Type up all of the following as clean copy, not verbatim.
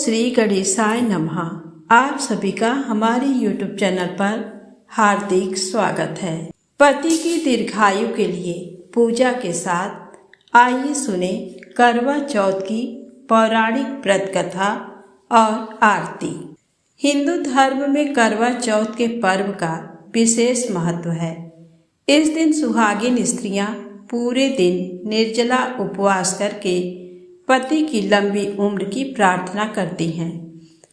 श्री गणेशाय नमः। आप सभी का हमारे YouTube चैनल पर हार्दिक स्वागत है। पति की दीर्घायु के लिए पूजा के साथ आइए सुने करवा चौथ की पौराणिक व्रत कथा और आरती। हिंदू धर्म में करवा चौथ के पर्व का विशेष महत्व है। इस दिन सुहागिन स्त्रियां पूरे दिन निर्जला उपवास करके पति की लंबी उम्र की प्रार्थना करती हैं।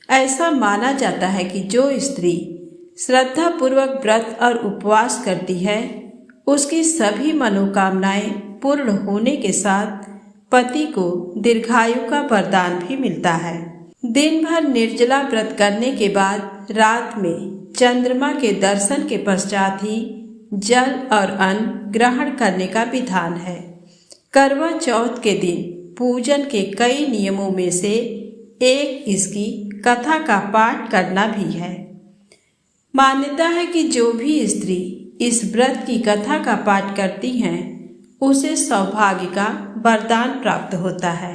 ऐसा माना जाता है कि जो स्त्री श्रद्धा पूर्वक व्रत और उपवास करती है उसकी सभी मनोकामनाएं पूर्ण होने के साथ पति को दीर्घायु का वरदान भी मिलता है। दिन भर निर्जला व्रत करने के बाद रात में चंद्रमा के दर्शन के पश्चात ही जल और अन्न ग्रहण करने का विधान है। करवा चौथ के दिन पूजन के कई नियमों में से एक इसकी कथा का पाठ करना भी है। मान्यता है कि जो भी स्त्री इस व्रत की कथा का पाठ करती हैं उसे सौभाग्य का वरदान प्राप्त होता है।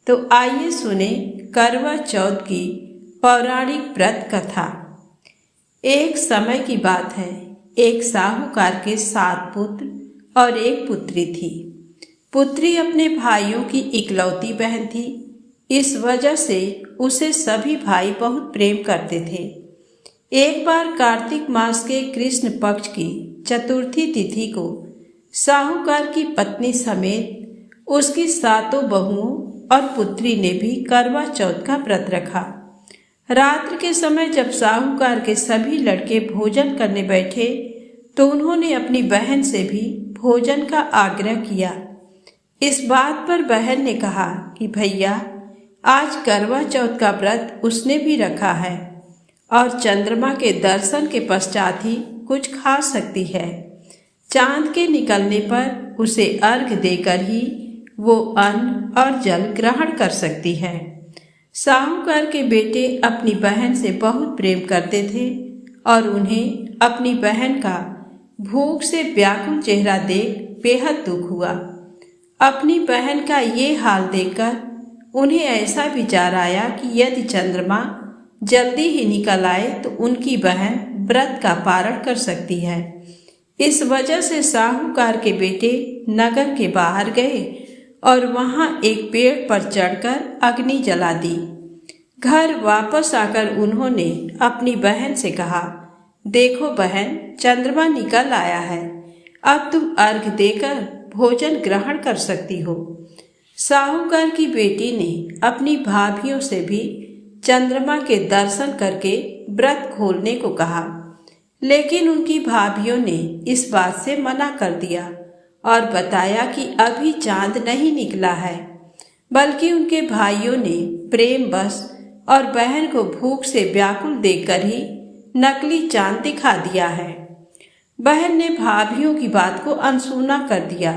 तो आइए सुने करवा चौथ की पौराणिक व्रत कथा। एक समय की बात है, एक साहूकार के 7 पुत्र और एक पुत्री थी। पुत्री अपने भाइयों की इकलौती बहन थी। इस वजह से उसे सभी भाई बहुत प्रेम करते थे। एक बार कार्तिक मास के कृष्ण पक्ष की चतुर्थी तिथि को साहूकार की पत्नी समेत उसकी 7 बहुओं और पुत्री ने भी करवा चौथ का व्रत रखा। रात्रि के समय जब साहूकार के सभी लड़के भोजन करने बैठे तो उन्होंने अपनी बहन से भी भोजन का आग्रह किया। इस बात पर बहन ने कहा कि भैया, आज करवा चौथ का व्रत उसने भी रखा है और चंद्रमा के दर्शन के पश्चात ही कुछ खा सकती है। चांद के निकलने पर उसे अर्घ्य देकर ही वो अन्न और जल ग्रहण कर सकती है। साहूकार के बेटे अपनी बहन से बहुत प्रेम करते थे और उन्हें अपनी बहन का भूख से व्याकुल चेहरा देख बेहद दुख हुआ। अपनी बहन का ये हाल देखकर उन्हें ऐसा विचार आया कि यदि चंद्रमा जल्दी ही निकल आए तो उनकी बहन व्रत का पारण कर सकती है। इस वजह से साहूकार के बेटे नगर के बाहर गए और वहां एक पेड़ पर चढ़कर अग्नि जला दी। घर वापस आकर उन्होंने अपनी बहन से कहा, देखो बहन, चंद्रमा निकल आया है, अब तुम अर्घ्य देकर भोजन ग्रहण कर सकती हो। साहूकार की बेटी ने अपनी भाभियों से भी चंद्रमा के दर्शन करके व्रत खोलने को कहा, लेकिन उनकी भाभियों ने इस बात से मना कर दिया और बताया कि अभी चांद नहीं निकला है, बल्कि उनके भाइयों ने प्रेम बस और बहन को भूख से व्याकुल देखकर ही नकली चांद दिखा दिया है। बहन ने भाभियों की बात को अनसुना कर दिया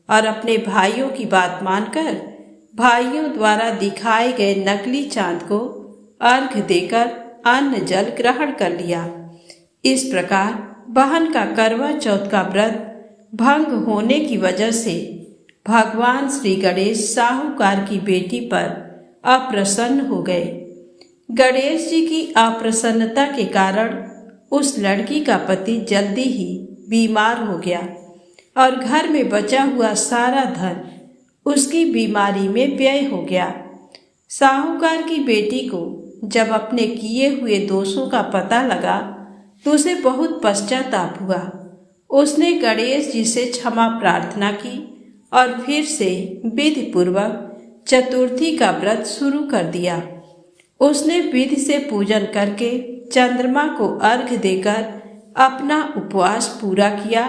और अपने भाइयों की बात मानकर भाइयों द्वारा दिखाए गए नकली चांद को अर्घ्य देकर अन्न जल ग्रहण कर लिया। इस प्रकार बहन का करवा चौथ का व्रत भंग होने की वजह से भगवान श्री गणेश साहूकार की बेटी पर अप्रसन्न हो गए। गणेश जी की अप्रसन्नता के कारण उस लड़की का पति जल्दी ही बीमार हो गया और घर में बचा हुआ सारा धन उसकी बीमारी में व्यय हो गया। साहूकार की बेटी को जब अपने किए हुए दोषों का पता लगा तो उसे बहुत पश्चाताप हुआ। उसने गणेश जी से क्षमा प्रार्थना की और फिर से विधि पूर्वक चतुर्थी का व्रत शुरू कर दिया। उसने विधि से पूजन करके चंद्रमा को अर्घ्य देकर अपना उपवास पूरा किया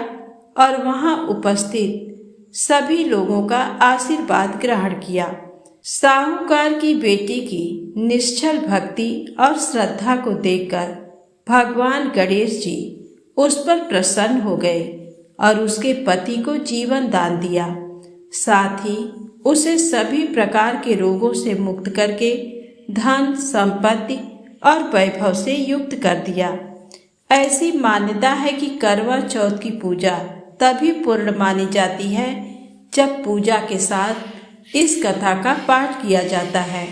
और वहां उपस्थित सभी लोगों का आशीर्वाद ग्रहण किया। साहूकार की बेटी की निश्चल भक्ति और श्रद्धा को देखकर भगवान गणेश जी उस पर प्रसन्न हो गए और उसके पति को जीवन दान दिया। साथ ही उसे सभी प्रकार के रोगों से मुक्त करके धन, संपत्ति और वैभव से युक्त कर दिया। ऐसी मान्यता है कि करवा चौथ की पूजा तभी पूर्ण मानी जाती है जब पूजा के साथ इस कथा का पाठ किया जाता है।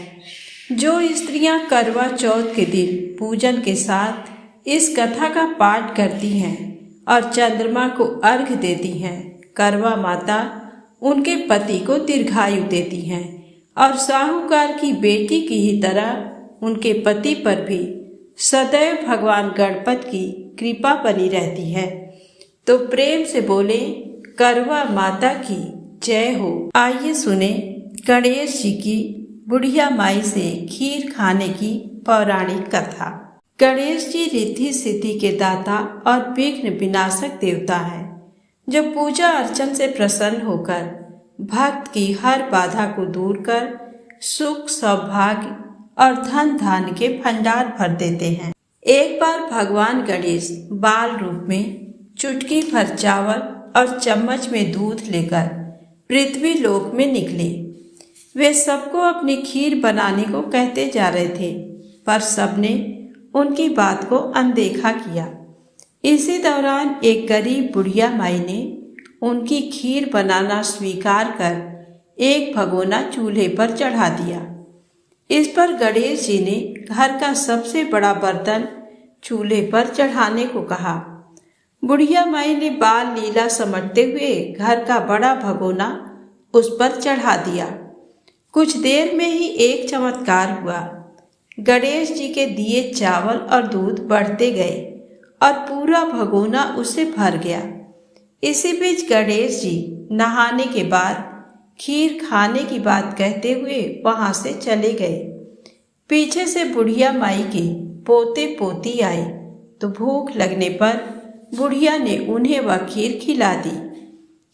जो स्त्रियां करवा चौथ के दिन पूजन के साथ इस कथा का पाठ करती हैं और चंद्रमा को अर्घ देती हैं, करवा माता उनके पति को दीर्घायु देती हैं और साहूकार की बेटी की ही तरह उनके पति पर भी सदैव भगवान गणपति की कृपा बनी रहती है। तो प्रेम से बोले करवा माता की जय हो। आइए सुने गणेश जी की बुढ़िया माई से खीर खाने की पौराणिक कथा। गणेश जी रिद्धि सिद्धि के दाता और विघ्न विनाशक देवता है, जो पूजा अर्चन से प्रसन्न होकर भक्त की हर बाधा को दूर कर सुख सौभाग्य और धन धान्य के भंडार भर देते हैं। एक बार भगवान गणेश बाल रूप में चुटकी भर चावल और चम्मच में दूध लेकर पृथ्वी लोक में निकले। वे सबको अपनी खीर बनाने को कहते जा रहे थे, पर सबने उनकी बात को अनदेखा किया। इसी दौरान एक गरीब बुढ़िया माई ने उनकी खीर बनाना स्वीकार कर एक भगोना चूल्हे पर चढ़ा दिया। इस पर गणेश जी ने घर का सबसे बड़ा बर्तन चूल्हे पर चढ़ाने को कहा। बुढ़िया माई ने बाल लीला समटते हुए घर का बड़ा भगोना उस पर चढ़ा दिया। कुछ देर में ही एक चमत्कार हुआ। गणेश जी के दिए चावल और दूध बढ़ते गए और पूरा भगोना उससे भर गया। इसी बीच गणेश जी नहाने के बाद खीर खाने की बात कहते हुए वहां से चले गए। पीछे से बुढ़िया माई के पोते पोती आए तो भूख लगने पर बुढ़िया ने उन्हें वह खीर खिला दी।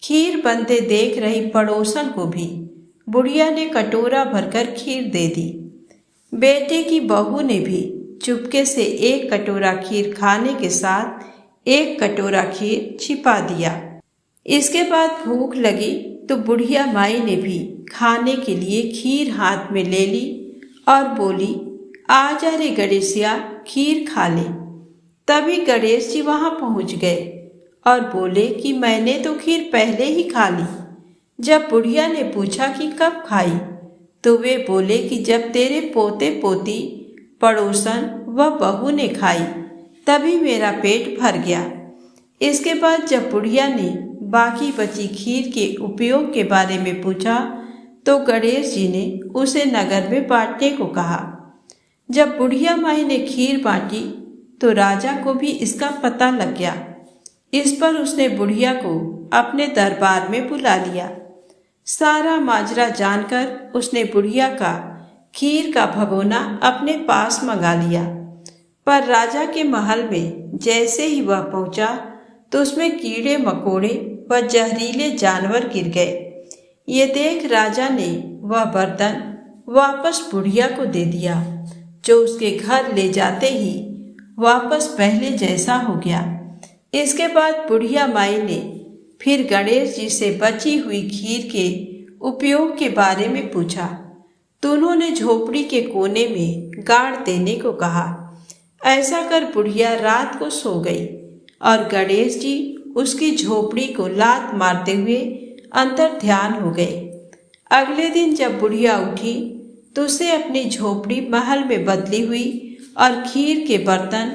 खीर बनते देख रही पड़ोसन को भी बुढ़िया ने कटोरा भरकर खीर दे दी। बेटे की बहू ने भी चुपके से एक कटोरा खीर खाने के साथ एक कटोरा खीर छिपा दिया। इसके बाद भूख लगी तो बुढ़िया माई ने भी खाने के लिए खीर हाथ में ले ली और बोली, आ जा रे गणेशिया, खीर खा ले। तभी गणेश जी वहां पहुंच गए और बोले कि मैंने तो खीर पहले ही खा ली। जब बुढ़िया ने पूछा कि कब खाई, तो वे बोले कि जब तेरे पोते पोती पड़ोसन व बहू ने खाई तभी मेरा पेट भर गया। इसके बाद जब बुढ़िया ने बाकी बची खीर के उपयोग के बारे में पूछा तो गणेश जी ने उसे नगर में बांटने को कहा। जब बुढ़िया माई ने खीर बांटी तो राजा को भी इसका पता लग गया। इस पर उसने बुढ़िया को अपने दरबार में बुला लिया। सारा माजरा जानकर उसने बुढ़िया का खीर का भगोना अपने पास मंगा लिया। पर राजा के महल में जैसे ही वह पहुंचा तो उसमें कीड़े मकोड़े व जहरीले जानवर गिर गए। ये देख राजा ने वह बर्तन वापस बुढ़िया को दे दिया, जो उसके घर ले जाते ही वापस पहले जैसा हो गया। इसके बाद बुढ़िया माई ने फिर गणेश जी से बची हुई खीर के उपयोग के बारे में पूछा तो उन्होंने झोपड़ी के कोने में गाड़ देने को कहा। ऐसा कर बुढ़िया रात को सो गई और गणेश जी उसकी झोपड़ी को लात मारते हुए अंतर ध्यान हो गए। अगले दिन जब बुढ़िया उठी तो उसे अपनी झोपड़ी महल में बदली हुई और खीर के बर्तन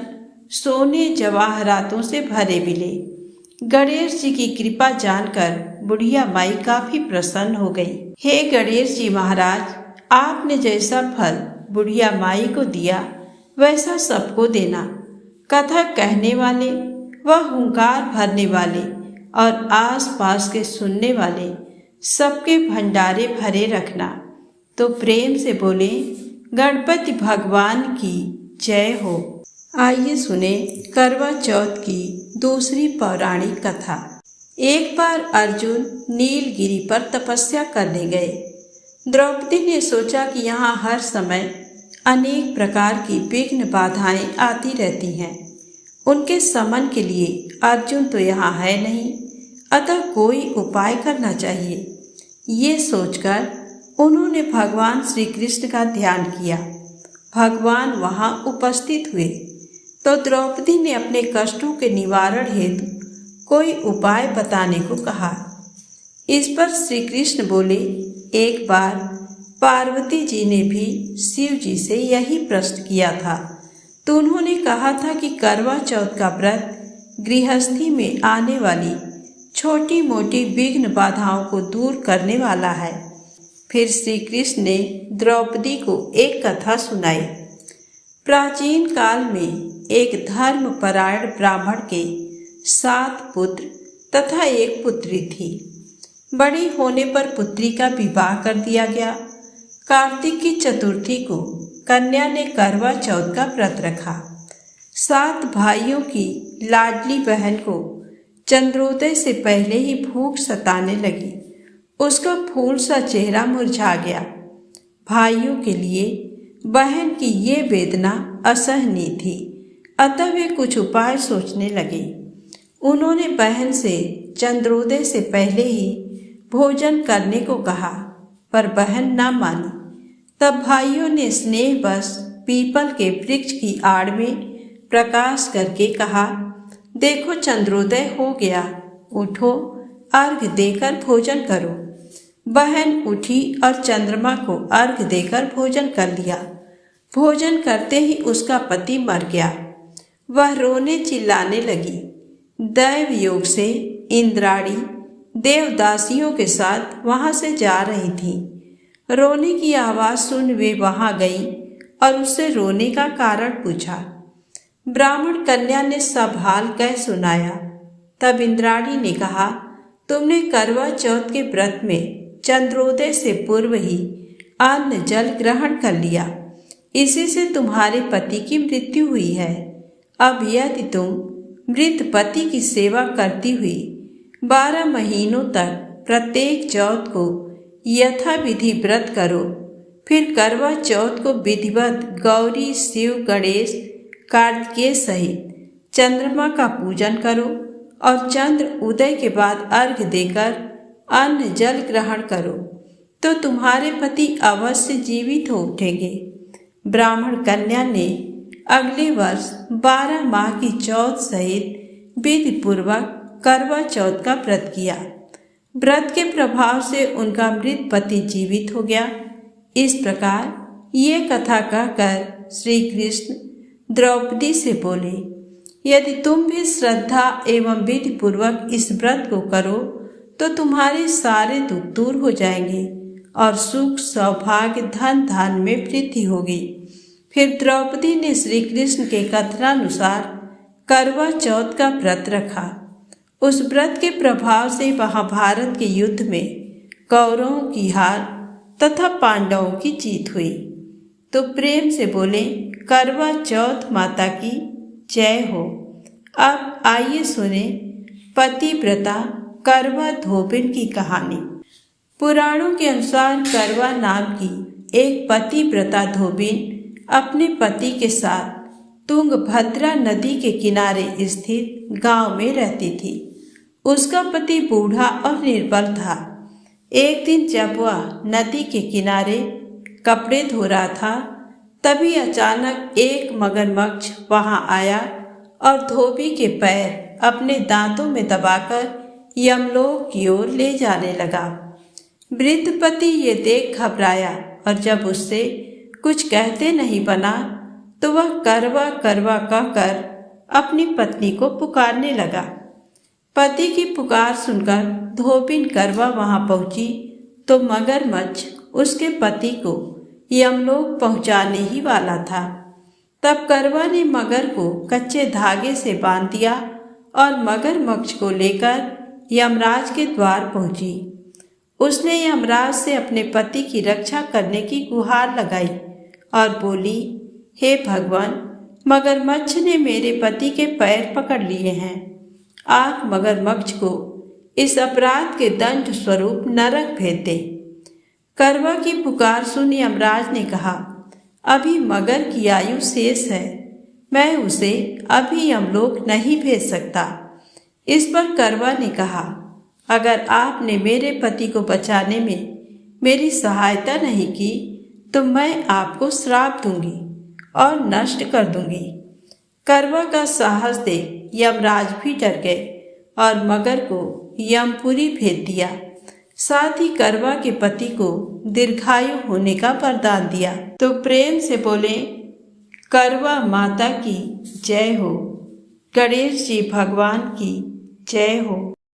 सोने जवाहरातों से भरे मिले। गणेश जी की कृपा जानकर बुढ़िया माई काफी प्रसन्न हो गई। हे गणेश जी महाराज, आपने जैसा फल बुढ़िया माई को दिया वैसा सबको देना। कथा कहने वाले व हुंकार भरने वाले और आसपास के सुनने वाले सबके भंडारे भरे रखना। तो प्रेम से बोले गणपति भगवान की जय हो। आइए सुने करवा चौथ की दूसरी पौराणिक कथा। एक बार अर्जुन नीलगिरी पर तपस्या करने गए। द्रौपदी ने सोचा कि यहाँ हर समय अनेक प्रकार की विघ्न बाधाएं आती रहती हैं। उनके समन के लिए अर्जुन तो यहाँ है नहीं, अतः कोई उपाय करना चाहिए। ये सोचकर उन्होंने भगवान श्री कृष्ण का ध्यान किया। भगवान वहाँ उपस्थित हुए तो द्रौपदी ने अपने कष्टों के निवारण हेतु कोई उपाय बताने को कहा। इस पर श्री कृष्ण बोले, एक बार पार्वती जी ने भी शिव जी से यही प्रश्न किया था, तो उन्होंने कहा था कि करवा चौथ का व्रत गृहस्थी में आने वाली छोटी मोटी विघ्न बाधाओं को दूर करने वाला है। फिर श्री कृष्ण ने द्रौपदी को एक कथा सुनाई। प्राचीन काल में एक धर्मपरायण ब्राह्मण के 7 पुत्र तथा एक पुत्री थी। बड़ी होने पर पुत्री का विवाह कर दिया गया। कार्तिक की चतुर्थी को कन्या ने करवा चौथ का व्रत रखा। 7 भाइयों की लाडली बहन को चंद्रोदय से पहले ही भूख सताने लगी। उसका फूल सा चेहरा मुरझा गया। भाइयों के लिए बहन की ये वेदना असहनीय थी, अतः वे कुछ उपाय सोचने लगे। उन्होंने बहन से चंद्रोदय से पहले ही भोजन करने को कहा, पर बहन न मानी। तब भाइयों ने स्नेहवश पीपल के वृक्ष की आड़ में प्रकाश करके कहा, देखो चंद्रोदय हो गया, उठो, अर्घ्य देकर भोजन करो। बहन उठी और चंद्रमा को अर्घ्य देकर भोजन कर लिया। भोजन करते ही उसका पति मर गया। वह रोने चिल्लाने लगी। दैव योग से इंद्राणी देवदासियों के साथ वहां से जा रही थी। रोने की आवाज सुन वे वहां गई और उससे रोने का कारण पूछा। ब्राह्मण कन्या ने सब हाल कह सुनाया। तब इंद्राणी ने कहा, तुमने करवा चौथ के व्रत में चंद्रोदय से पूर्व ही अन्न जल ग्रहण कर लिया, इसी से तुम्हारे पति की मृत्यु हुई है। अब यदि तुम मृत पति की सेवा करती हुई 12 महीनों तक प्रत्येक चौथ को यथाविधि व्रत करो, फिर करवा चौथ को विधिवत गौरी, शिव, गणेश, कार्तिकेय सहित चंद्रमा का पूजन करो और चंद्र उदय के बाद अर्घ्य देकर अन्न जल ग्रहण करो, तो तुम्हारे पति अवश्य जीवित हो उठेंगे। ब्राह्मण कन्या ने अगले वर्ष 12 माह की चौथ सहित विधि पूर्वक करवा चौथ का व्रत किया। व्रत के प्रभाव से उनका मृत पति जीवित हो गया। इस प्रकार ये कथा कहकर श्री कृष्ण द्रौपदी से बोले, यदि तुम भी श्रद्धा एवं विधि पूर्वक इस व्रत को करो तो तुम्हारे सारे दुख दूर हो जाएंगे और सुख, सौभाग्य, धन धान्य में वृद्धि होगी। फिर द्रौपदी ने श्री कृष्ण के कथनानुसार करवा चौथ का व्रत रखा। उस व्रत के प्रभाव से महाभारत के युद्ध में कौरवों की हार तथा पांडवों की जीत हुई। तो प्रेम से बोले, करवा चौथ माता की जय हो। अब आइए सुने पतिव्रता करवा धोबिन की कहानी। पुराणों के अनुसार करवा नाम की एक पतिव्रता धोबिन अपने पति के साथ तुंगभद्रा नदी के किनारे स्थित गांव में रहती थी। उसका पति बूढ़ा और निर्बल था। एक दिन जब वह नदी के किनारे कपड़े धो रहा था, तभी अचानक एक मगरमच्छ वहां आया और धोबी के पैर अपने दांतों में दबाकर यमलोक की ओर ले जाने लगा। वृद्ध पति ये देख घबराया और जब उससे कुछ कहते नहीं बना तो वह करवा करवा कहकर अपनी पत्नी को पुकारने लगा। पति की पुकार सुनकर धोबिन करवा वहां पहुंची तो मगरमच्छ उसके पति को यमलोक पहुंचाने ही वाला था। तब करवा ने मगर को कच्चे धागे से बांध दिया और मगरमच्छ को लेकर यमराज के द्वार पहुंची। उसने यमराज से अपने पति की रक्षा करने की गुहार लगाई और बोली, हे भगवान, मगरमच्छ ने मेरे पति के पैर पकड़ लिए हैं। आप मगरमच्छ को इस अपराध के दंड स्वरूप नरक भेज दे। करवा की पुकार सुन यमराज ने कहा, अभी मगर की आयु शेष है, मैं उसे अभी यमलोक नहीं भेज सकता। इस पर करवा ने कहा, अगर आपने मेरे पति को बचाने में मेरी सहायता नहीं की तो मैं आपको श्राप दूंगी और नष्ट कर दूंगी। करवा का साहस देख यमराज भी डर गए और मगर को यमपुरी भेज दिया। साथ ही करवा के पति को दीर्घायु होने का वरदान दिया। तो प्रेम से बोले करवा माता की जय हो, गणेश जी भगवान की जय हो।